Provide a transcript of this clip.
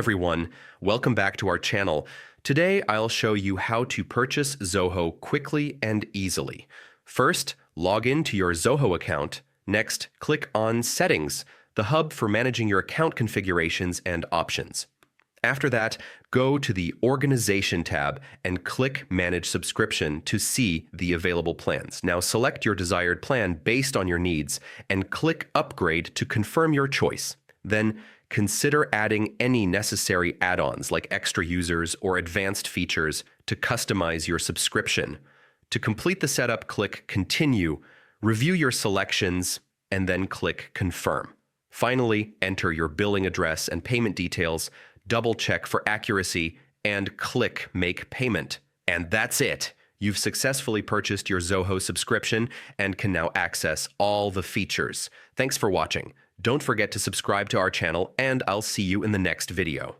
Everyone, welcome back to our channel. Today, I'll show you how to purchase Zoho quickly and easily. First, log into your Zoho account. Next, click on Settings, the hub for managing your account configurations and options. After that, go to the Organization tab and click Manage Subscription to see the available plans. Now select your desired plan based on your needs and click Upgrade to confirm your choice. Then consider adding any necessary add-ons like extra users or advanced features to customize your subscription. To complete the setup, click Continue, review your selections, and then click Confirm. Finally, enter your billing address and payment details, double-check for accuracy, and click Make Payment. And that's it! You've successfully purchased your Zoho subscription and can now access all the features. Thanks for watching. Don't forget to subscribe to our channel, and I'll see you in the next video.